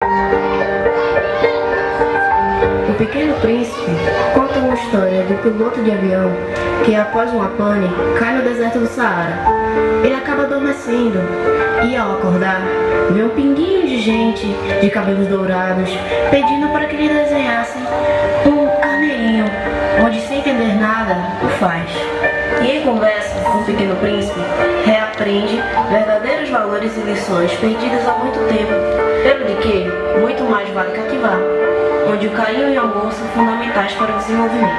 O Pequeno Príncipe conta uma história do piloto de avião que, após uma pane, cai no deserto do Saara. Ele acaba adormecendo e, ao acordar, vê um pinguinho de gente de cabelos dourados pedindo para que ele desenhasse um carneirinho, onde, sem entender nada, o faz. E em conversa com o Pequeno Príncipe, reaprende verdadeiros valores e lições perdidas há muito tempo, pelo de que muito mais vale cativar, onde o carinho e o amor são fundamentais para o desenvolvimento.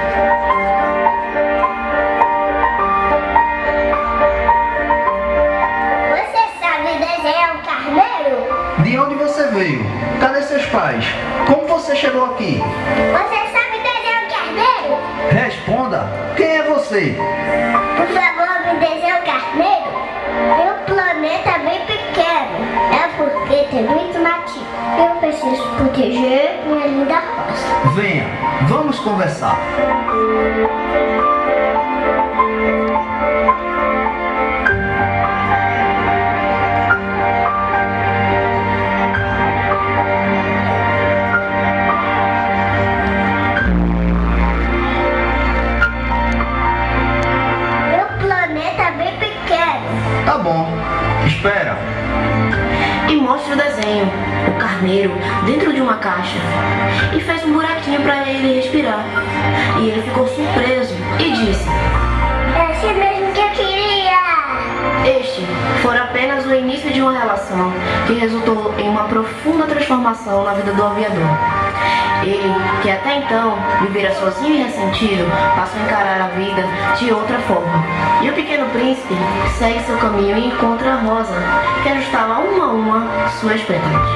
Você sabe desenhar um carneiro? De onde você veio? Cadê seus pais? Como você chegou aqui? Você sabe desenhar um carneiro? Responda! Quem é você? Por favor, me desenhe um carneiro. Meu planeta é bem pequeno. É porque tem muito nativo. Eu preciso proteger minha linda roça. Venha, vamos conversar. Meu planeta é bem pequeno. Tá bom, espera. E mostra o desenho, o carneiro, dentro de uma caixa, e fez um buraquinho para ele respirar. E ele ficou surpreso e disse: É assim mesmo que eu queria. este fora apenas o início de uma relação que resultou em uma profunda transformação na vida do aviador. Ele, que até então vivera sozinho e ressentido, passou a encarar a vida de outra forma. E o Pequeno Príncipe segue seu caminho e encontra a Rosa, que ajustava uma a uma suas pétalas.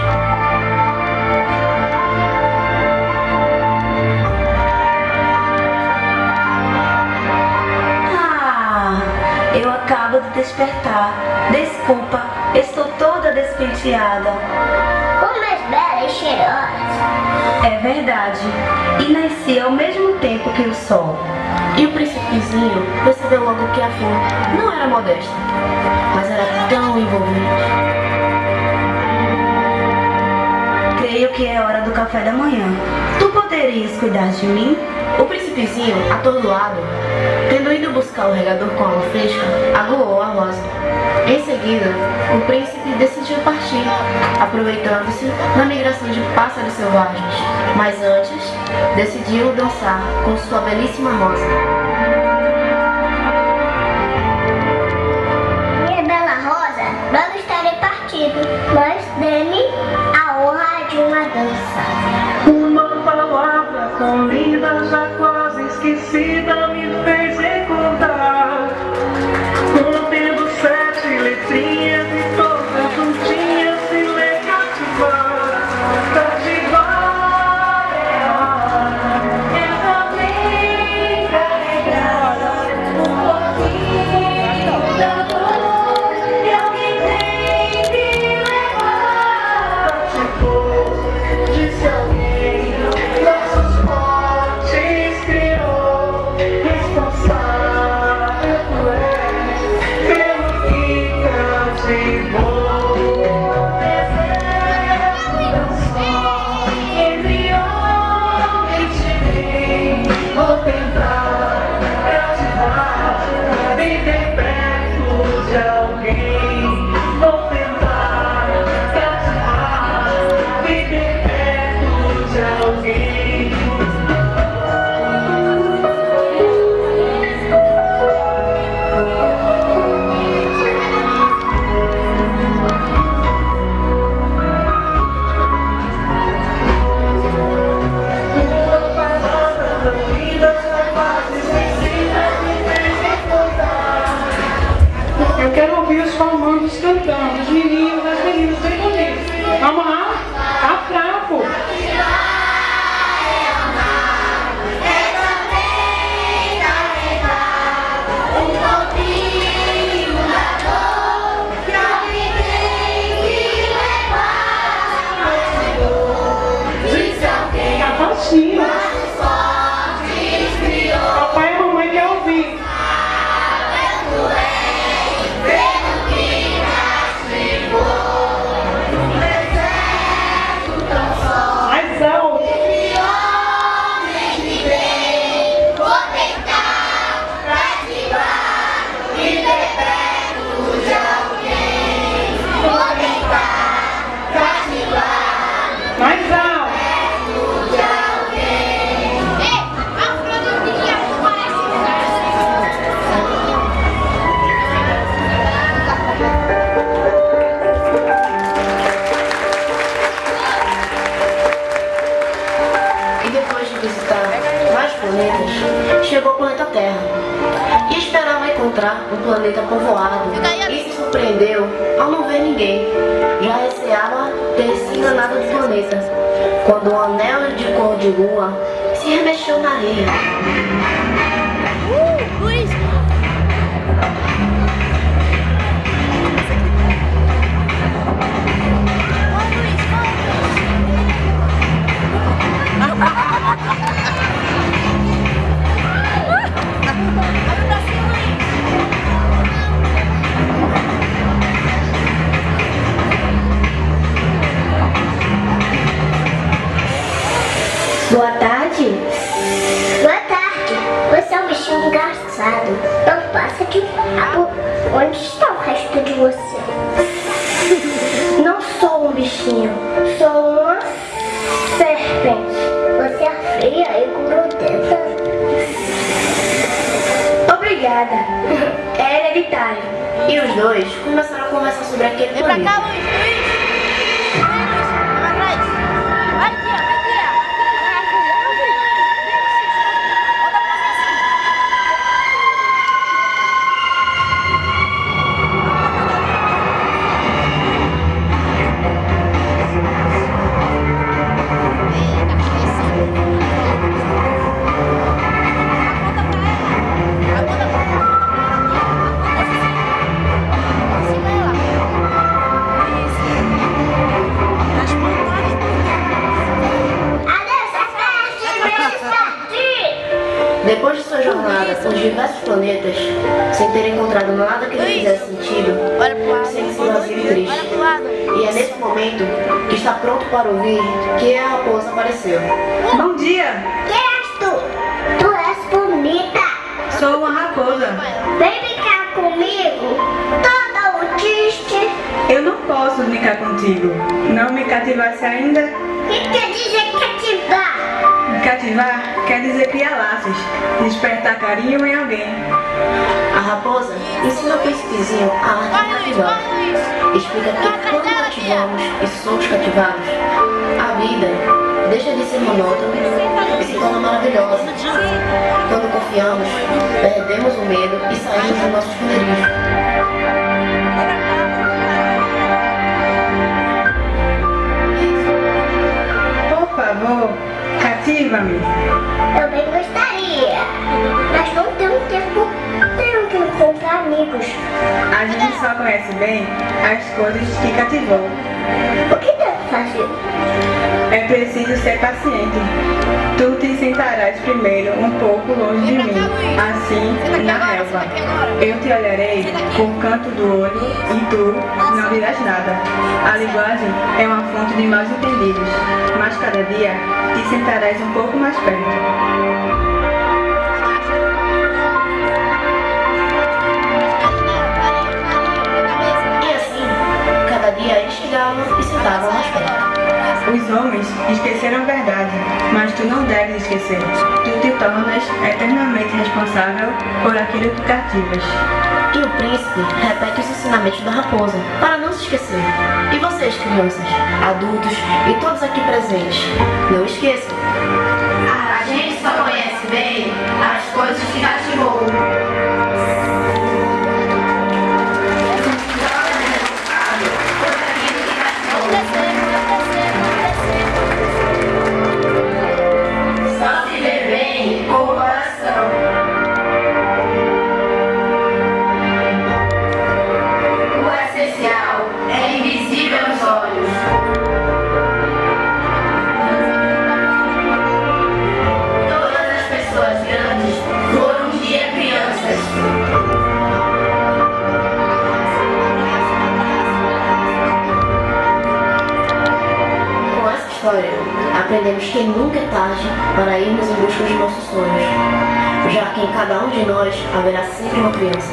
Eu acabo de despertar. Desculpa, estou toda despenteada. Como mais bela e cheirosa. É verdade. E nasci ao mesmo tempo que o sol. E o príncipezinho percebeu logo que a flor não era modesta, mas era tão envolvente. Creio que é hora do café da manhã. Tu poderias cuidar de mim? O príncipezinho, atordoado, tendo ido buscar o regador com água fresca, aguou a Rosa. Em seguida, o príncipe decidiu partir, aproveitando-se da migração de pássaros selvagens. Mas antes, decidiu dançar com sua belíssima Rosa. Minha bela Rosa, logo estarei partido, mas dê-me a honra de uma dança. Uma palavra tão linda, já quase esquecida, me fez recordar. Contendo 7 letrinhas e todas juntinhas se lê cativar. Cativar é a também carregada um pouquinho da dor que alguém tem que levar. Cativou, disse alguém. Nossos fortes criou, responsável tu és pelo que cativou. Dançou entre homens de bem, vou tentar cativar, viver perto de alguém. Vou tentar cativar, viver perto de alguém. Eu quero ouvir os formandos cantando, os meninos, as meninas bem bonitos. Vamos lá? Tá fraco. Tá baixinho. Papai e mamãe querem ouvir. Pelo que cativou, planeta povoado e se surpreendeu ao não ver ninguém. Já receava ter se enganado do planeta, quando o anel de cor de lua se remexeu na areia. Luiz! Boa tarde. Boa tarde. Você é um bichinho engraçado. Não passa de papo. Onde está o resto de você? Não sou um bichinho. Sou uma serpente. Você é feia e grudenta. Obrigada. É hereditário. E os dois começaram a conversar sobre aquele Vem pra cá, planeta. Luiz! Luiz! Vem, Luiz! Vai atrás! Vai aqui, ó! Vai aqui, ó! Volta pra assim! Depois de sua jornada por diversos planetas, sem ter encontrado nada que lhe fizesse sentido, Olha pro lado! sente-se vazio e triste. Olha pro lado! E é nesse momento que está pronto para ouvir que a raposa apareceu. Bom dia! Quem és tu? Tu és bonita. Sou uma raposa. Vem brincar comigo. Toda autista. Eu não posso brincar contigo. Não me cativasse ainda? O que quer dizer cativar? Cativar quer dizer criar laços, despertar carinho em alguém. A raposa ensina o príncipezinho a arte de cativar. Explica que quando cativamos e somos cativados, a vida deixa de ser monótona e se torna maravilhosa. Quando confiamos, perdemos o medo e saímos do nosso esconderijo. Por favor, cativa-me. Eu bem gostaria. Mas não tenho tempo. Tenho que encontrar amigos. A gente só conhece bem as coisas que cativou. O que devo fazer? É preciso ser paciente. Tu te sentarás primeiro um pouco longe de mim, assim, na relva. Eu te olharei com o canto do olho e tu não dirás nada. A linguagem é uma fonte de mal entendidos, mas cada dia te sentarás um pouco mais perto. E assim, cada dia eles chegavam e sentavam mais perto. Os homens esqueceram a verdade, mas tu não deves esquecer. Tu te tornas eternamente responsável por aquilo que cativas. E o príncipe repete os ensinamentos da raposa, para não se esquecer. E vocês, crianças, adultos e todos aqui presentes, não esqueçam. A gente só conhece bem as coisas que cativou. Só se vê bem com o coração. O essencial é invisível aos olhos. Todas as pessoas grandes foram um dia crianças. Com essa história, aprendemos que nunca é tarde para irmos em busca dos nossos sonhos, já que em cada um de nós haverá sempre uma criança.